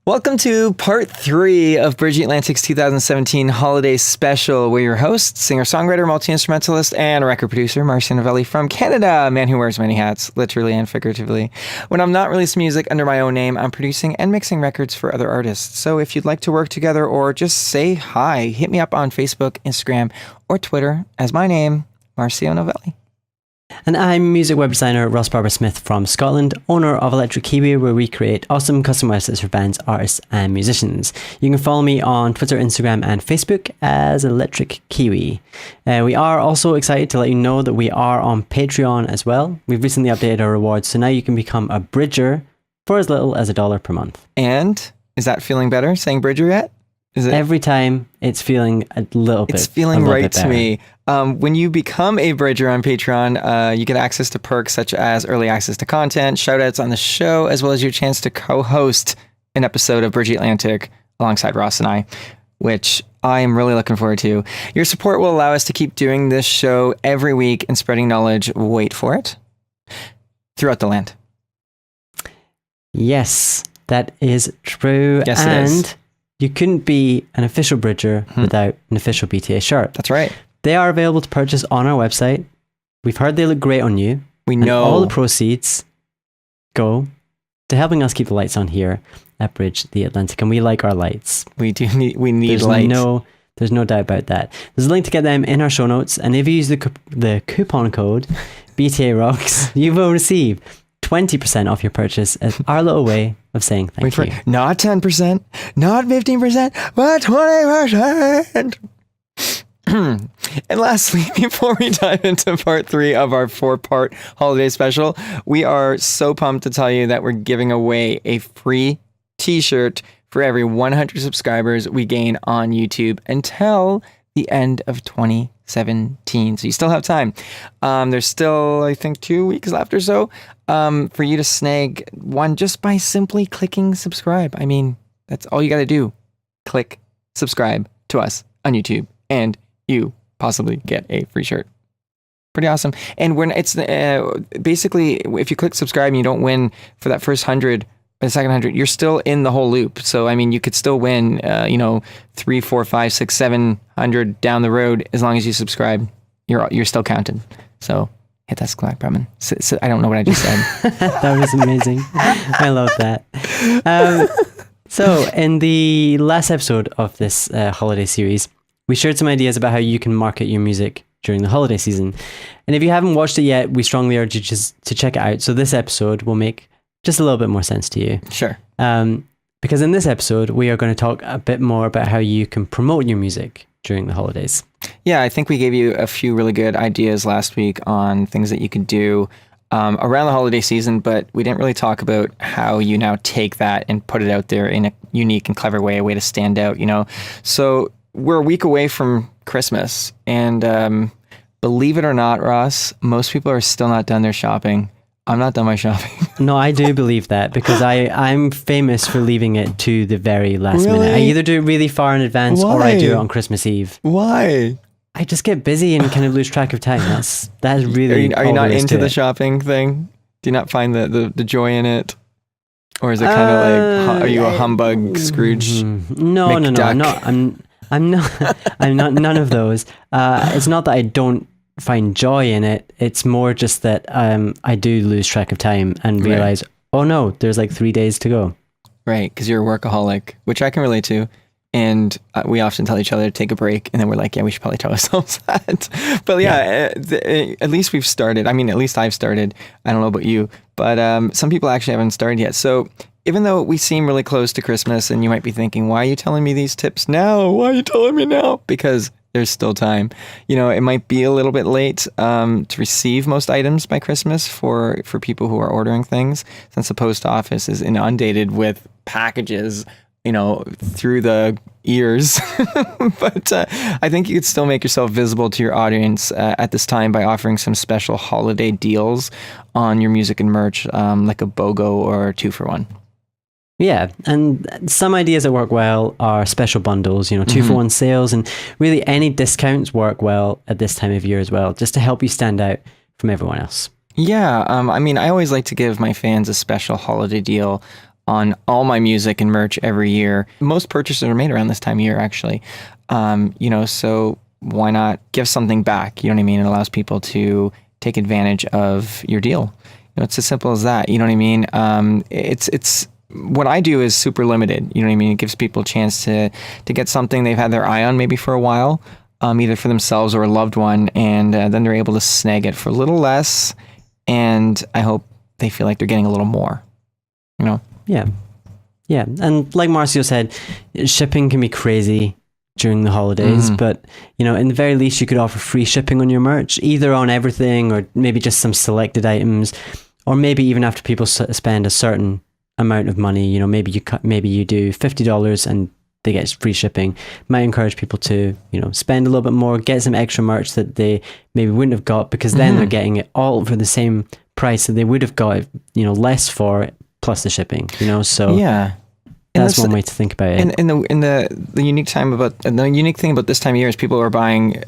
Welcome to part 3 of Bridgie Atlantic's 2017 holiday special. We're your hosts, singer-songwriter, multi-instrumentalist, and record producer, Marcia Novelli from Canada, a man who wears many hats, literally and figuratively. When I'm not releasing music under my own name, I'm producing and mixing records for other artists. So if you'd like to work together or just say hi, hit me up on Facebook, Instagram, or Twitter as my name, Marcia Novelli. And I'm music web designer Ross Barber-Smith from Scotland, owner of Electric Kiwi, where we create awesome custom websites for bands, artists, and musicians. You can follow me on Twitter, Instagram, and Facebook as Electric Kiwi. We are also excited to let you know that we are on Patreon as well. We've recently updated our rewards, so now you can become a Bridger for as little as $1 per month. And is that feeling better, saying Bridger yet? Is it? Every time it's feeling a little bit. It's feeling right to me. When you become a Bridger on Patreon, you get access to perks such as early access to content, shout-outs on the show, as well as your chance to co-host an episode of Bridgie Atlantic alongside Ross and I, which I am really looking forward to. Your support will allow us to keep doing this show every week and spreading knowledge, wait for it, throughout the land. Yes, that is true. Yes, it is. You couldn't be an official Bridger without an official BTA shirt. That's right. They are available to purchase on our website. We've heard they look great on you. We know. All the proceeds go to helping us keep the lights on here at Bridge the Atlantic. And we like our lights. We need lights. There's no doubt about that. There's a link to get them in our show notes. And if you use the coupon code BTA Rocks, you will receive 20% off your purchase as our little way of saying thank you. Not 10%, not 15%, but 20%. And lastly, before we dive into part 3 of our 4-part holiday special, we are so pumped to tell you that we're giving away a free t-shirt for every 100 subscribers we gain on YouTube until the end of 2017. So you still have time. There's still, I think, 2 weeks left or so for you to snag one just by simply clicking subscribe. I mean, that's all you got to do. Click subscribe to us on YouTube and you possibly get a free shirt. Pretty awesome. And when it's basically, if you click subscribe and you don't win for that first 100, the second 100, you're still in the whole loop. So, I mean, you could still win, 3, 4, 5, 6, 700 down the road as long as you subscribe. You're still counted. So hit that subscribe button. So, I don't know what I just said. That was amazing. I love that. So in the last episode of this holiday series, we shared some ideas about how you can market your music during the holiday season. And if you haven't watched it yet, we strongly urge you just to check it out. So this episode will make just a little bit more sense to you. Sure. Because in this episode, we are going to talk a bit more about how you can promote your music during the holidays. Yeah, I think we gave you a few really good ideas last week on things that you could do around the holiday season, but we didn't really talk about how you now take that and put it out there in a unique and clever way, a way to stand out, So we're a week away from Christmas, and believe it or not, Ross, most people are still not done their shopping. I'm not done my shopping. No, I do believe that because I'm famous for leaving it to the very last Really? minute. I either do it really far in advance or I Why? do it on Christmas Eve. Why? I just get busy and kind of lose track of time. That is really. Are you all not there is into to the it. shopping thing? Do you not find the joy in it? Or is it kind of like, are you a humbug Scrooge? No. McDuck? I'm not. I'm not. None of those. It's not that I don't find joy in it. It's more just that I do lose track of time and realize, oh no, there's like 3 days to go. Right, because you're a workaholic, which I can relate to. And we often tell each other to take a break, and then we're like, yeah, we should probably tell ourselves that. But at least we've started. I mean, at least I've started. I don't know about you, but some people actually haven't started yet. So even though we seem really close to Christmas, and you might be thinking, why are you telling me these tips now? Why are you telling me now? Because there's still time. It might be a little bit late to receive most items by Christmas for people who are ordering things, since the post office is inundated with packages through the ears. But I think you could still make yourself visible to your audience at this time by offering some special holiday deals on your music and merch, like a BOGO or 2-for-1. Yeah, and some ideas that work well are special bundles, 2-for-1 sales, and really any discounts work well at this time of year as well, just to help you stand out from everyone else. Yeah, I mean, I always like to give my fans a special holiday deal on all my music and merch every year. Most purchases are made around this time of year, actually. So why not give something back? You know what I mean? It allows people to take advantage of your deal. It's as simple as that. You know what I mean? It's what I do is super limited. You know what I mean? It gives people a chance to get something they've had their eye on maybe for a while, either for themselves or a loved one, and then they're able to snag it for a little less. And I hope they feel like they're getting a little more. Yeah. And like Marcio said, shipping can be crazy during the holidays, but in the very least you could offer free shipping on your merch, either on everything or maybe just some selected items, or maybe even after people spend a certain amount of money, maybe you do $50 and they get free shipping. Might encourage people to spend a little bit more, get some extra merch that they maybe wouldn't have got, because then they're getting it all for the same price that they would have got less for it, plus the shipping. So yeah. That's one way to think about it. And the unique thing about this time of year is people are buying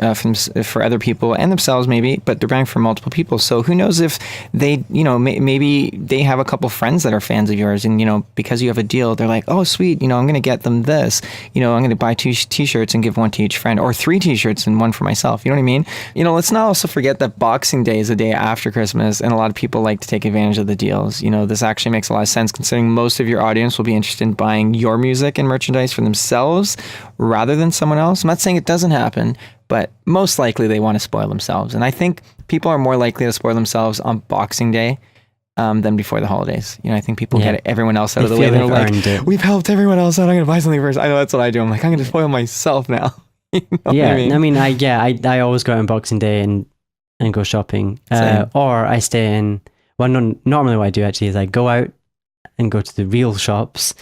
for other people and themselves maybe, but they're buying for multiple people. So who knows if they, maybe they have a couple friends that are fans of yours, and because you have a deal, they're like, oh sweet, I'm going to get them this. I'm going to buy 2 t-shirts and give 1 to each friend, or 3 t-shirts and 1 for myself. You know what I mean? Let's not also forget that Boxing Day is the day after Christmas, and a lot of people like to take advantage of the deals. This actually makes a lot of sense considering most of your audience will be interested in buying your music and merchandise for themselves rather than someone else. I'm not saying it doesn't happen, but most likely they want to spoil themselves. And I think people are more likely to spoil themselves on Boxing Day than before the holidays. I think people get everyone else out of the way. They're like, we've helped everyone else out. I'm going to buy something first. I know that's what I do. I'm like, I'm going to spoil myself now. I always go out on Boxing Day and go shopping. Or I stay in, normally what I do actually is I go out and go to the real shops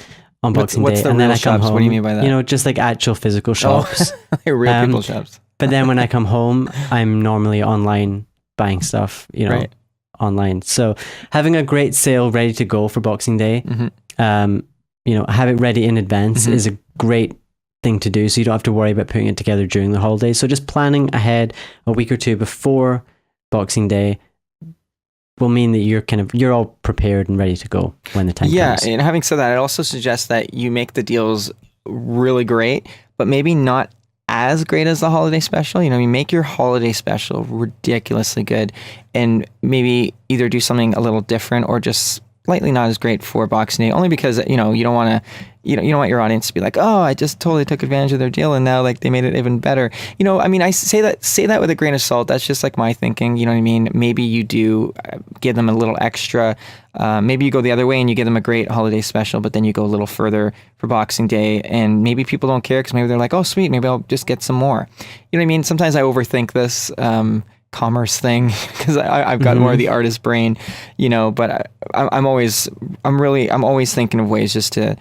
on Boxing Day, and then I come home. What do you mean by that? Just like actual physical shops. Like real people shops. But then when I come home, I'm normally online buying stuff, right. online. So having a great sale ready to go for Boxing Day, have it ready in advance is a great thing to do, so you don't have to worry about putting it together during the holidays. So just planning ahead a week or two before Boxing Day will mean that you're all prepared and ready to go when the time comes. Yeah, and having said that, I also suggest that you make the deals really great, but maybe not as great as the holiday special. You make your holiday special ridiculously good, and maybe either do something a little different or just slightly not as great for Boxing Day, only because you don't want your audience to be like, oh, I just totally took advantage of their deal and now like they made it even better. I say that with a grain of salt. That's just like my thinking. You know what I mean? Maybe you do give them a little extra. Maybe you go the other way and you give them a great holiday special, but then you go a little further for Boxing Day, and maybe people don't care because maybe they're like, oh, sweet, maybe I'll just get some more. You know what I mean? Sometimes I overthink this commerce thing because I've got more of the artist brain, but I'm always thinking of ways just to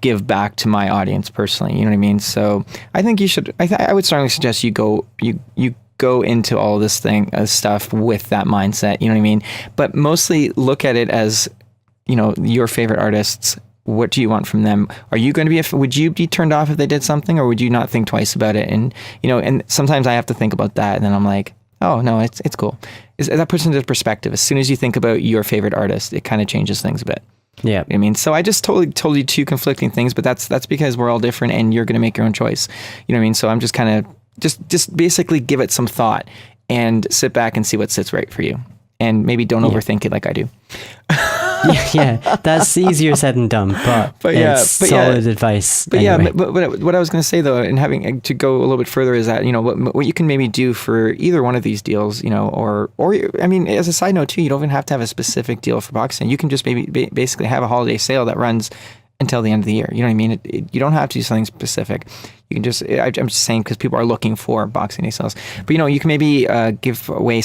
give back to my audience personally. You know what I mean? So I think you should. I would strongly suggest you go into all this stuff with that mindset. You know what I mean? But mostly look at it as your favorite artists. What do you want from them? Are you going to be? Would you be turned off if they did something, or would you not think twice about it? And and sometimes I have to think about that, and then I'm like, oh no, it's cool. That puts into perspective. As soon as you think about your favorite artist, it kind of changes things a bit. Yeah. I mean, so I just totally told you 2 conflicting things, but that's because we're all different and you're going to make your own choice. You know what I mean? So I'm just kind of just basically give it some thought and sit back and see what sits right for you. And maybe don't overthink it like I do. yeah, that's easier said than done, but it's solid advice. But anyway. but what I was going to say though, and having to go a little bit further, is that what you can maybe do for either one of these deals, or I mean, as a side note too, you don't even have to have a specific deal for Boxing. You can just maybe basically have a holiday sale that runs until the end of the year. You know what I mean? You don't have to do something specific. You can just, I'm just saying because people are looking for Boxing Day sales. But, you can maybe give away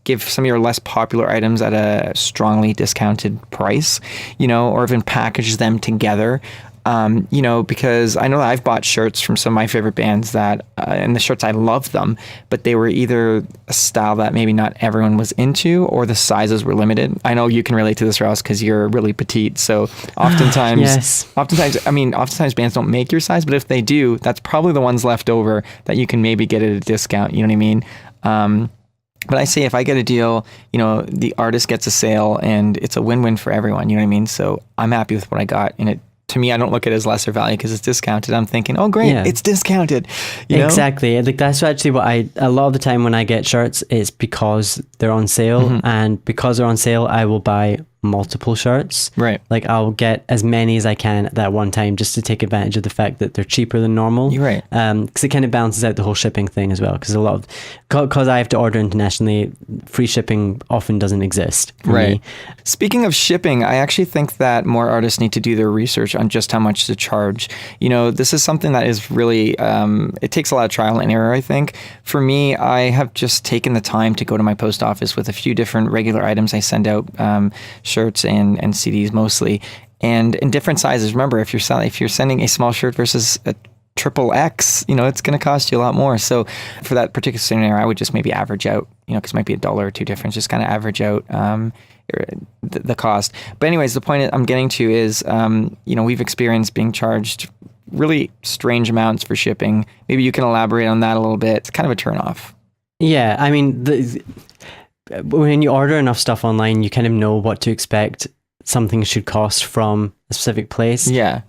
give some of your less popular items at a strongly discounted price, or even package them together. Because I know that I've bought shirts from some of my favorite bands that, and the shirts, I love them, but they were either a style that maybe not everyone was into, or the sizes were limited. I know you can relate to this, Ross, because you're really petite. So oftentimes, oftentimes bands don't make your size, but if they do, that's probably the ones left over that you can maybe get at a discount. You know what I mean? But I say if I get a deal, the artist gets a sale and it's a win-win for everyone. You know what I mean? So I'm happy with what I got. And to me, I don't look at it as lesser value because it's discounted. I'm thinking, oh, great, it's discounted. Exactly. Like that's actually what a lot of the time when I get shirts, it's because they're on sale. And because they're on sale, I will buy multiple shirts. Right. Like I'll get as many as I can at that one time just to take advantage of the fact that they're cheaper than normal. You're right. Because it kind of balances out the whole shipping thing as well. Because because I have to order internationally, free shipping often doesn't exist for me. Speaking of shipping, I actually think that more artists need to do their research on just how much to charge. This is something that is really, it takes a lot of trial and error, I think. For me, I have just taken the time to go to my post office with a few different regular items I send out, shirts and CDs mostly, and in different sizes. Remember, if you're sending a small shirt versus a triple X, it's going to cost you a lot more. So for that particular scenario, I would just maybe average out, because it might be $1 or $2 difference, just kind of average out the cost. But anyways, the point I'm getting to is, we've experienced being charged really strange amounts for shipping. Maybe you can elaborate on that a little bit. It's kind of a turnoff. Yeah, I mean, when you order enough stuff online, you kind of know what to expect something should cost from a specific place. Yeah.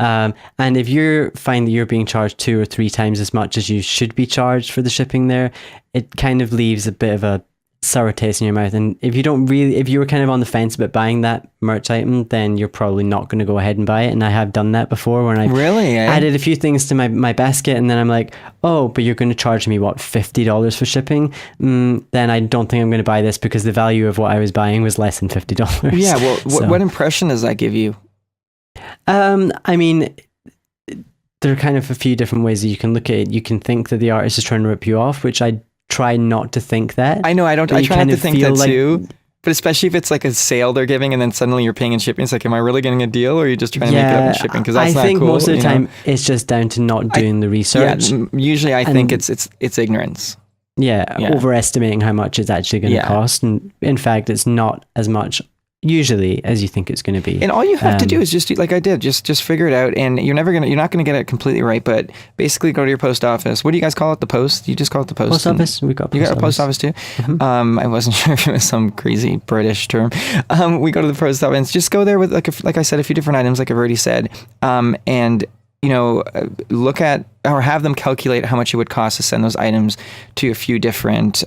And if you find that you're being charged 2 or 3 times as much as you should be charged for the shipping there, it kind of leaves a bit of a sour taste in your mouth. And if you were kind of on the fence about buying that merch item, then you're probably not going to go ahead and buy it. And I have done that before when I've added a few things to my basket, and then I'm like, oh, but you're going to charge me $50 for shipping? Then I don't think I'm going to buy this because the value of what I was buying was less than $50. Yeah, well, what impression does that give you? I mean, there are kind of a few different ways that you can look at it. You can think that the artist is trying to rip you off, which I try not to think that. I know, I try not to think that too. But especially if it's like a sale they're giving and then suddenly you're paying in shipping, it's like, am I really getting a deal, or are you just trying to make it up in shipping? Because that's not cool. I think most of the time it's just down to not doing the research. Yeah, usually I think it's ignorance. Yeah, overestimating how much it's actually going to cost. And in fact, it's not as much usually as you think it's going to be. And all you have to do is just do, like I did, just figure it out. And you're not going to get it completely right, but basically go to your post office. What do you guys call it? The post? You just call it the post? Post office? You got a post office too? Mm-hmm. I wasn't sure if it was some crazy British term. We go to the post office, just go there with like I said, a few different items, like I've already said. And look at or have them calculate how much it would cost to send those items to a few different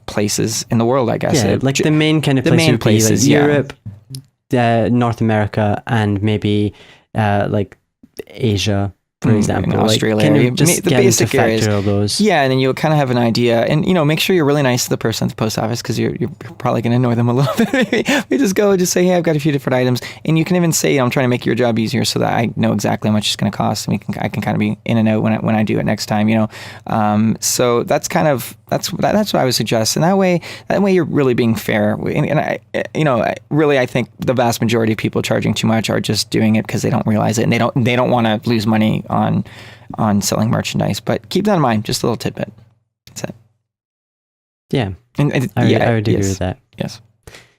places in the world, I guess. Yeah, like the main kind of places would be like Europe, North America, and maybe like Asia, for example. Australia. Like, kind of just the basic areas. All those. Yeah, and then you'll kind of have an idea. And, make sure you're really nice to the person at the post office, because you're probably going to annoy them a little bit. We just go and just say, hey, I've got a few different items. And you can even say, I'm trying to make your job easier so that I know exactly how much it's going to cost. And I can kind of be in and out when I do it next time, So that's kind of, that's what I would suggest. And that way you're really being fair. And I think the vast majority of people charging too much are just doing it because they don't realize it, and they don't want to lose money on selling merchandise. But keep that in mind, just a little tidbit. That's it. Yeah. And I would agree with that. Yes.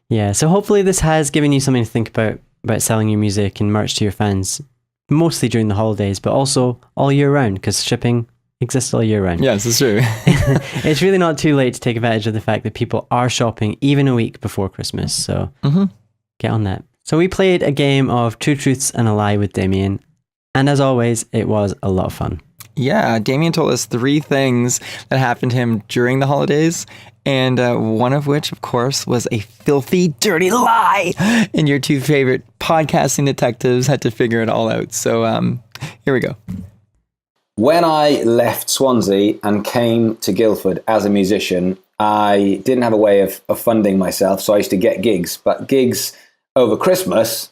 Yeah. So hopefully this has given you something to think about selling your music and merch to your fans, mostly during the holidays, but also all year round, because shipping exists all year round. Yes, it's true. It's really not too late to take advantage of the fact that people are shopping even a week before Christmas. So get on that. So we played a game of Two Truths and a Lie with Damian. And as always, it was a lot of fun. Yeah, Damian told us 3 things that happened to him during the holidays, and one of which, of course, was a filthy, dirty lie. And your 2 favorite podcasting detectives had to figure it all out. So here we go. When I left Swansea and came to Guildford as a musician, I didn't have a way of funding myself, so I used to get gigs. But gigs over Christmas,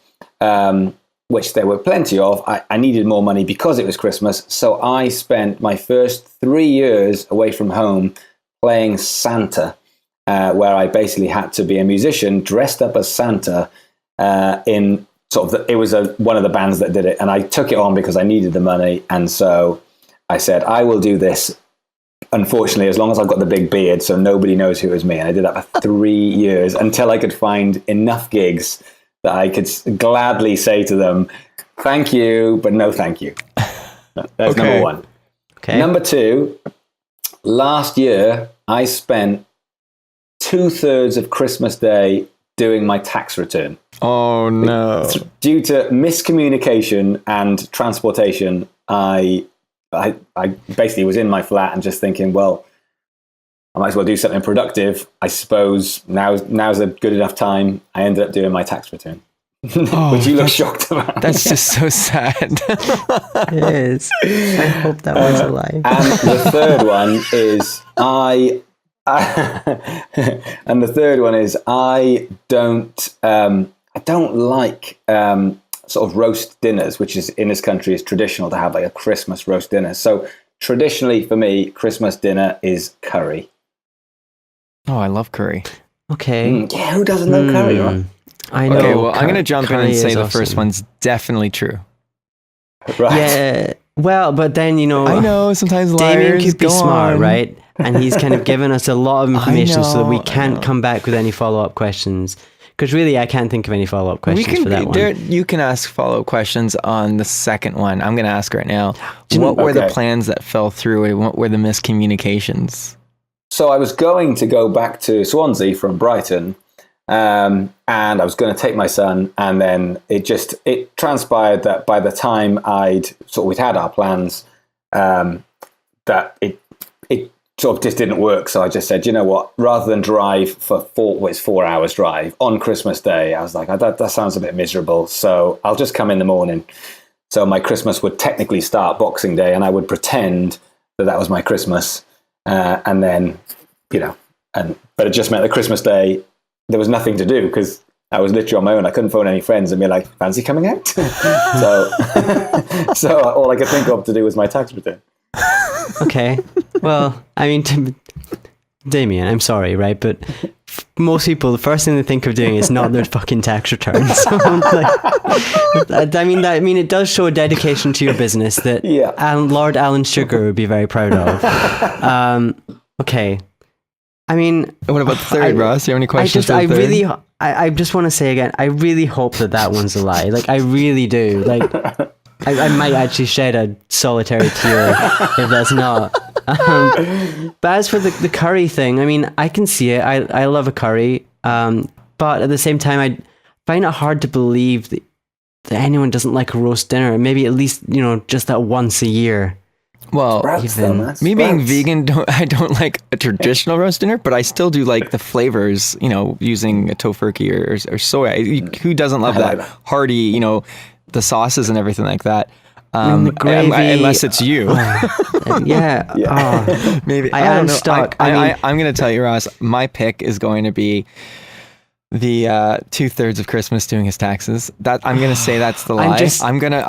which there were plenty of, I needed more money because it was Christmas. So I spent my first 3 years away from home playing Santa, where I basically had to be a musician dressed up as Santa in sort of, it was one of the bands that did it. And I took it on because I needed the money. And so I said, I will do this, unfortunately, as long as I've got the big beard, so nobody knows who it was me. And I did that for 3 years until I could find enough gigs that I could gladly say to them, thank you, but no thank you. That's number 1. Okay. Number 2, last year, I spent 2/3 of Christmas Day doing my tax return. Oh no! Due to miscommunication and transportation, I basically was in my flat and just thinking, well, I might as well do something productive. I suppose now's a good enough time. I ended up doing my tax return, which you look shocked about. That's just so sad. It is. I hope that was a lie. And the third one is I don't like sort of roast dinners, which is in this country is traditional to have like a Christmas roast dinner. So traditionally for me, Christmas dinner is curry. Oh, I love curry. Okay. Yeah, who doesn't love curry, right? I know. Okay, well, I'm going to jump in and curry say is the first awesome. one's definitely true. Right. Yeah. Well, but then, I know, sometimes Damien liars could be go smart, on. right? And he's kind of given us a lot of information so that we know, I can't know. come back with any follow-up questions. Because really, I can't think of any follow-up questions for that one. You can ask follow-up questions on the second one. I'm going to ask right now. you know- What were the Okay. plans that fell through and what were the miscommunications? So I was going to go back to Swansea from Brighton, and I was going to take my son, and then it transpired that by the time we'd had our plans, that it sort of just didn't work. So I just said, you know what, rather than drive for 4 hours drive on Christmas Day, I was like, that sounds a bit miserable. So I'll just come in the morning. So my Christmas would technically start Boxing Day, and I would pretend that was my Christmas. And then, but it just meant that Christmas Day, there was nothing to do because I was literally on my own. I couldn't phone any friends and be like, fancy coming out? So all I could think of to do was my tax return. Okay. Well, I mean, Damien, I'm sorry, right? But most people, the first thing they think of doing is not their fucking tax returns. So I mean, it does show a dedication to your business that Lord Alan Sugar would be very proud of. Okay. I mean, What about the third, Ross? Do you have any questions for the third? I just want to say again, I really hope that one's a lie. Like, I really do. Like, I might actually shed a solitary tear if that's not. But as for the curry thing, I mean, I can see it. I love a curry. But at the same time, I find it hard to believe that anyone doesn't like a roast dinner. Maybe at least, just that once a year. Well, Brats, though, man. me being Brats. vegan, I don't like a traditional roast dinner, but I still do like the flavors, using a tofurkey or soya. Who doesn't love that hearty, the sauces and everything like that? The gravy, unless it's you. Yeah. Oh, Maybe. I don't am know. stuck. I'm going to tell you, Ross, my pick is going to be the 2/3 of Christmas doing his taxes. That I'm gonna say that's the lie. I'm gonna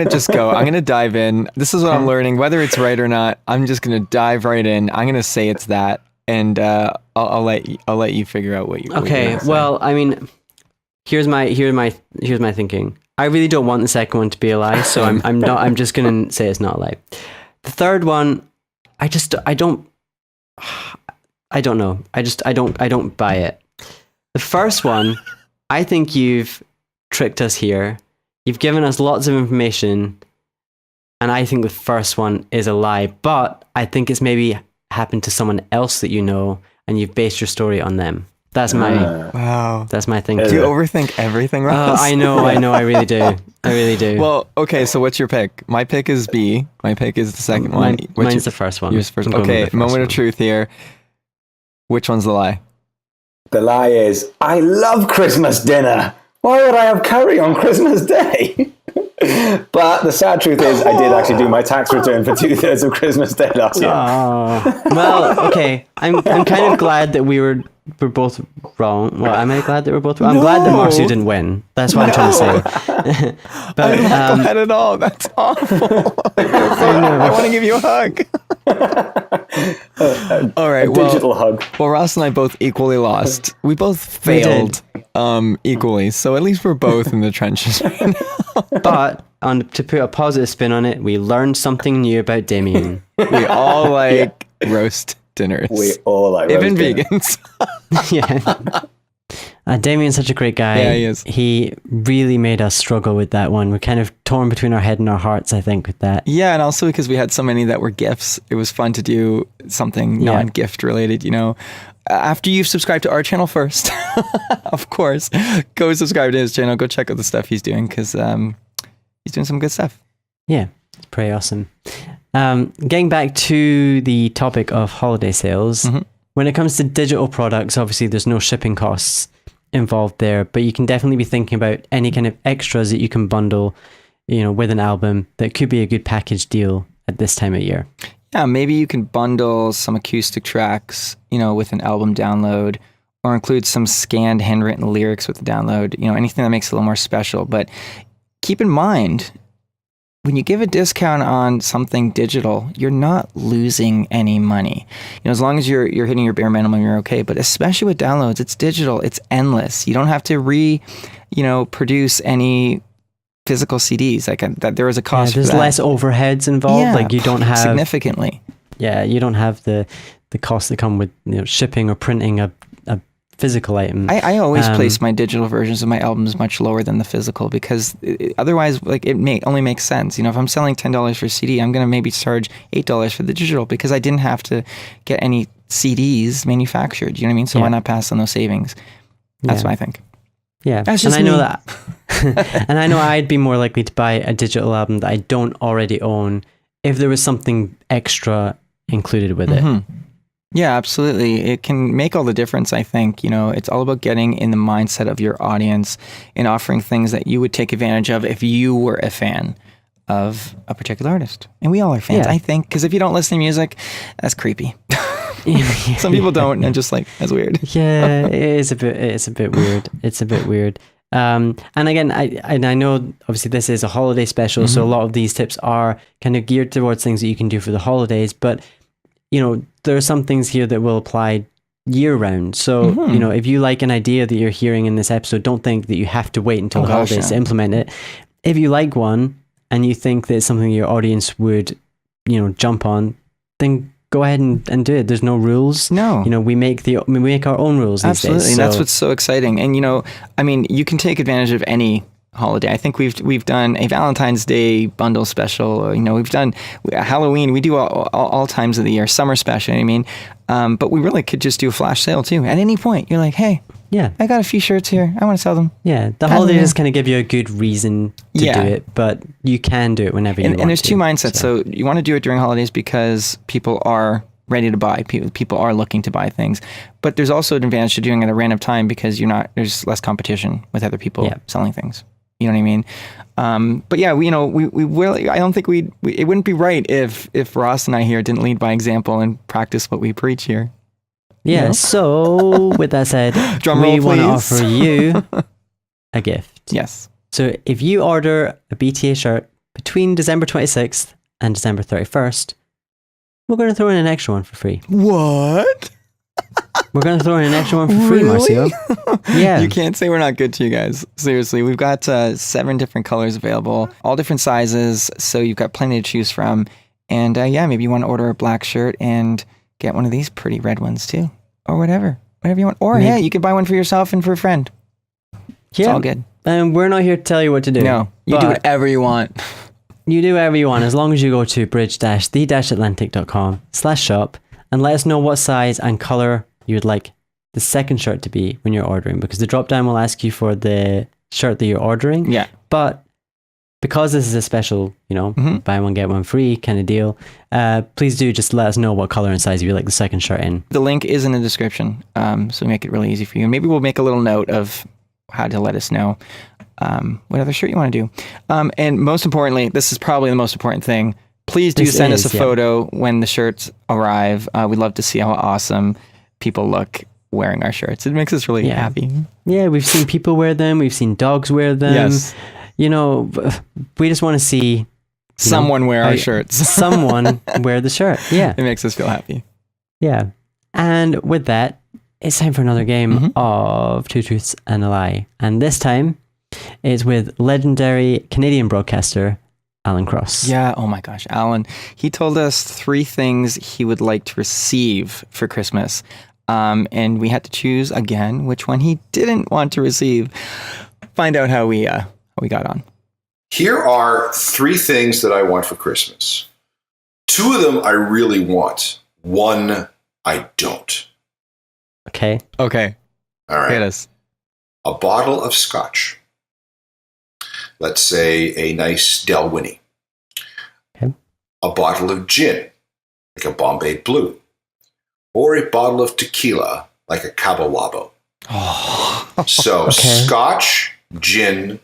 just go. I'm gonna dive in. This is what I'm learning. Whether it's right or not, I'm just gonna dive right in. I'm gonna say it's that, and I'll let you figure out what you. Okay. Well, I mean, here's my thinking. I really don't want the second one to be a lie, so I'm just gonna say it's not a lie. The third one, I don't know. I don't buy it. The first one, I think you've tricked us here. You've given us lots of information, and I think the first one is a lie. But I think it's maybe happened to someone else that you know, and you've based your story on them. That's my thinking. Do you overthink everything, Ross? I know, I really do. Well, okay, so what's your pick? My pick is B. My pick is the second one. Mine's the first one. Yours first. I'm going with Okay, the first moment one. of truth here. Which one's the lie? The lie is, I love Christmas dinner. Why would I have curry on Christmas Day? But the sad truth is, I did actually do my tax return for 2/3 of Christmas Day last year. Oh. Well, okay. I'm kind of glad that we're both wrong. Well, am I glad that we're both wrong? I'm glad that Marcy didn't win. That's what I'm trying to say. But I'm not glad at all. That's awful. I want to give you a hug. All right. Digital hug. Well, Ross and I both equally lost. We both failed equally. So at least we're both in the trenches right now. But to put a positive spin on it, we learned something new about Damien. We all like roast dinners. We all like even roast dinner. vegans. Yeah. Damien's such a great guy. Yeah, he is. He really made us struggle with that one. We're kind of torn between our head and our hearts, I think, with that. Yeah, and also because we had so many that were gifts, it was fun to do something non-gift related, after you've subscribed to our channel first, of course, go subscribe to his channel. Go check out the stuff he's doing because he's doing some good stuff. Yeah, it's pretty awesome. Getting back to the topic of holiday sales, when it comes to digital products, obviously there's no shipping costs involved there, but you can definitely be thinking about any kind of extras that you can bundle, with an album that could be a good package deal at this time of year. Yeah, maybe you can bundle some acoustic tracks, with an album download, or include some scanned handwritten lyrics with the download, anything that makes it a little more special. But keep in mind, when you give a discount on something digital, you're not losing any money. As long as you're hitting your bare minimum, you're okay. But especially with downloads, it's digital, it's endless. You don't have to produce any physical CDs. Like that, there is a cost. There's for that. less overheads involved. Yeah, like you don't have significantly. Yeah, you don't have the costs that come with shipping or printing a physical item. I always place my digital versions of my albums much lower than the physical because otherwise, it only makes sense. If I'm selling $10 for a CD, I'm going to maybe charge $8 for the digital because I didn't have to get any CDs manufactured. You know what I mean? So why not pass on those savings? That's what I think. Yeah, that's just I know me. that. And I know I'd be more likely to buy a digital album that I don't already own if there was something extra included with it. Yeah, absolutely. It can make all the difference, I think. It's all about getting in the mindset of your audience and offering things that you would take advantage of if you were a fan of a particular artist. And we all are fans, I think, because if you don't listen to music, that's creepy. Some people don't, and just that's weird. Yeah, it's a bit weird. It's a bit weird. And again, I know obviously this is a holiday special, so a lot of these tips are kind of geared towards things that you can do for the holidays, but there are some things here that will apply year round. So, if you like an idea that you're hearing in this episode, don't think that you have to wait until the holidays to implement it. If you like one and you think that it's something your audience would, jump on, then go ahead and do it. There's no rules. No. We make our own rules these Absolutely. days. And that's what's so exciting. And, you can take advantage of any holiday. I think we've done a Valentine's Day bundle special. We've done Halloween. We do all times of the year. Summer special. You know what I mean? But we really could just do a flash sale too. At any point, you're like, hey, I got a few shirts here. I want to sell them. Yeah, the holidays kind of give you a good reason to do it, but you can do it whenever you want. And there's two mindsets. So you want to do it during holidays because people are ready to buy. People are looking to buy things. But there's also an advantage to doing it at a random time because there's less competition with other people selling things. You know what I mean? But yeah, we really, I don't think it wouldn't be right if Ross and I here didn't lead by example and practice what we preach here. Yeah. So with that said, we want to offer you a gift. Yes. So if you order a BTA shirt between December 26th and December 31st, we're going to throw in an extra one for free. What? We're going to throw in an extra one for free, Marcio. Yeah. You can't say we're not good to you guys. Seriously, we've got 7 different colors available, all different sizes, so you've got plenty to choose from. And maybe you want to order a black shirt and get one of these pretty red ones too, or whatever you want. Or you could buy one for yourself and for a friend. It's all good. And we're not here to tell you what to do. No, you do whatever you want. You do whatever you want, as long as you go to bridge-the-atlantic.com/shop and let us know what size and color you would like the second shirt to be when you're ordering, because the drop down will ask you for the shirt that you're ordering. Yeah. But because this is a special, buy one, get one free kind of deal, please do just let us know what color and size you would like the second shirt in. The link is in the description, so make it really easy for you. Maybe we'll make a little note of how to let us know what other shirt you want to do. And most importantly, this is probably the most important thing, please do send us a photo when the shirts arrive. We'd love to see how awesome people look wearing our shirts. It makes us really happy. Yeah, we've seen people wear them. We've seen dogs wear them. Yes. We just want to see someone wear our shirts. Someone wear the shirt. Yeah. It makes us feel happy. Yeah. And with that, it's time for another game of Two Truths and a Lie. And this time it's with legendary Canadian broadcaster Alan Cross. Yeah, oh my gosh, Alan. He told us 3 things he would like to receive for Christmas. And we had to choose again which one he didn't want to receive. Find out how we got on. Here are 3 things that I want for Christmas. 2 of them I really want. 1 I don't. Okay. Okay. All right. Hit us. A bottle of scotch. Let's say a nice Dalwhinnie. Okay. A bottle of gin, like a Bombay Blue. Or a bottle of tequila, like a Cabo Wabo. Oh. So, Okay. scotch, gin,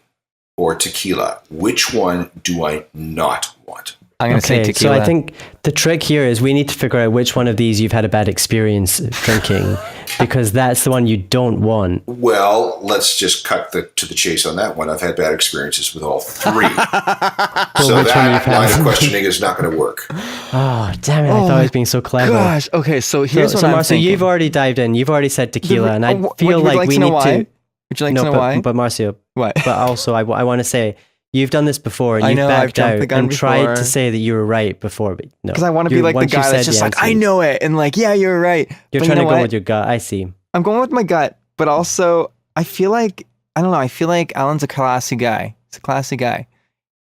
or tequila. Which one do I not want? I'm going to say Okay, so tequila. I think the trick here is we need to figure out which one of these you've had a bad experience drinking, because that's the one you don't want. Well, let's just cut to the chase on that one. I've had bad experiences with all three. So which one that you've line had? of questioning is not going to work. Oh, damn it. I thought I was being so clever. Gosh. Okay, so here's so what I'm Marcio, thinking. you've already dived in. You've already said tequila, and I Would feel you like like we to know need why? to... Would you like to know why? But Marcio, What? but also I want to say, you've done this before, and I you've know, I've backed jumped out the gun and tried before. to say that you were right before. But no, Because I want to be like the once you guy that's said just the like, I answers, know it. And like, yeah, you're right. You're But trying you to know go what? with your gut. I see. I'm going with my gut, but also I feel like, I don't know, I feel like Alan's a classy guy. He's a classy guy.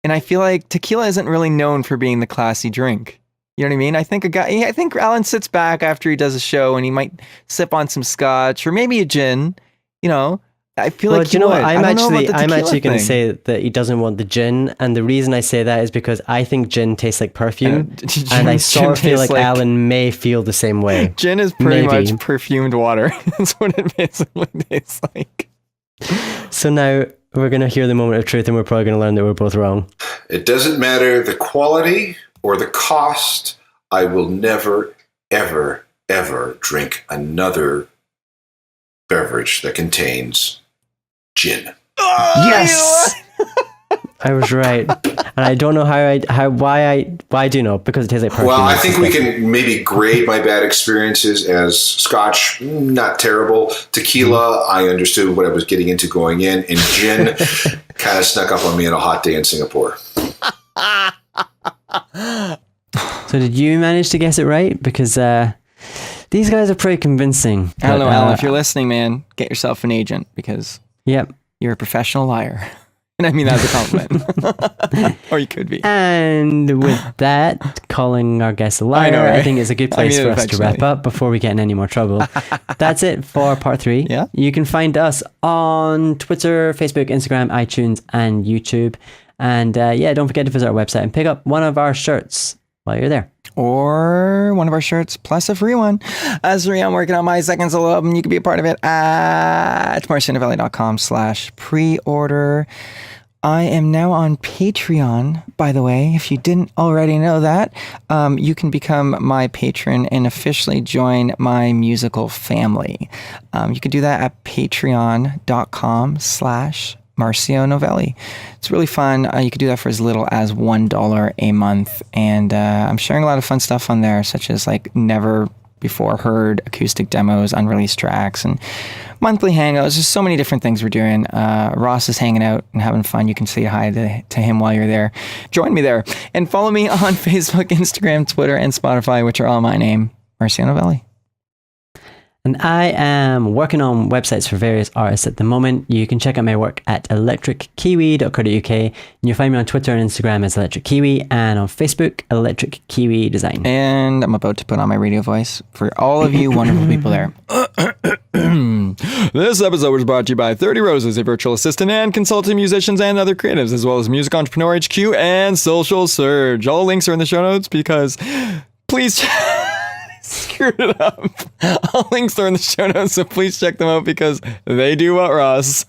And I feel like tequila isn't really known for being the classy drink. You know what I mean? I think Alan sits back after he does a show and he might sip on some scotch or maybe a gin, you know. I feel like Do you know what? I'm I'm actually going to thing. say that he doesn't want the gin, and the reason I say that is because I think gin tastes like perfume, and I sort of feel like Alan may feel the same way. Gin is pretty Maybe. much perfumed water. That's what it basically tastes like. So now we're going to hear the moment of truth, and we're probably going to learn that we're both wrong. It doesn't matter the quality or the cost. I will never, ever, ever drink another beverage that contains gin. Yes. I was right, and I don't know why I do know, because it tastes like perfume. Well, I think we can maybe grade my bad experiences as scotch, not terrible. Tequila, I understood what I was getting into going in. And gin kind of snuck up on me on a hot day in Singapore. So did you manage to guess it right? Because these guys are pretty convincing. I don't know, But, Alan. If you're listening, man, get yourself an agent because Yep. you're a professional liar. And I mean that as a compliment. Or you could be. And with that, calling our guest a liar, I, know, right? think is a good place mean for it us to wrap affectionately. up before we get in any more trouble. That's it for part 3. Yeah. You can find us on Twitter, Facebook, Instagram, iTunes, and YouTube. And don't forget to visit our website and pick up one of our shirts while you're there. Or one of our shirts plus a free one. As for me, I'm working on my second solo album. You can be a part of it at marcianovelli.com/pre-order. I am now on Patreon, by the way. If you didn't already know that, you can become my patron and officially join my musical family. You can do that at patreon.com/Marcio Novelli. It's really fun. You can do that for as little as $1 a month. And I'm sharing a lot of fun stuff on there, such as like never before heard acoustic demos, unreleased tracks, and monthly hangouts. There's so many different things we're doing. Ross is hanging out and having fun. You can say hi to him while you're there. Join me there. And follow me on Facebook, Instagram, Twitter, and Spotify, which are all my name, Marcio Novelli. And I am working on websites for various artists at the moment. You can check out my work at electrickiwi.co.uk. And you'll find me on Twitter and Instagram as Electric Kiwi, and on Facebook, Electric Kiwi Design. And I'm about to put on my radio voice for all of you wonderful people there. This episode was brought to you by 30 Roses, a virtual assistant and consulting musicians and other creatives, as well as Music Entrepreneur HQ and Social Surge. All links are in the show notes because please... screwed it up. All links are in the show notes, so please check them out because they do what, Ross?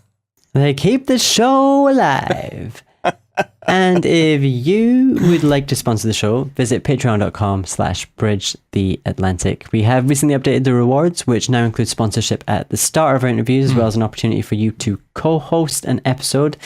They keep the show alive. And if you would like to sponsor the show, visit patreon.com/bridgetheatlantic. We have recently updated the rewards, which now include sponsorship at the start of our interviews, as well as an opportunity for you to co-host an episode.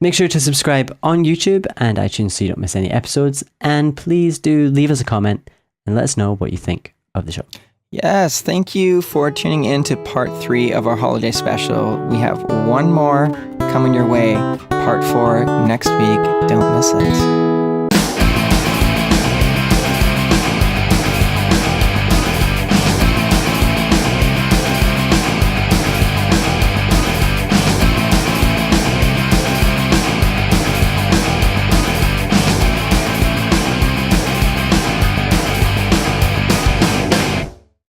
Make sure to subscribe on YouTube and iTunes so you don't miss any episodes. And please do leave us a comment and let us know what you think of the show. Yes, thank you for tuning in to part 3 of our holiday special. We have one more coming your way, part 4 next week. Don't miss it.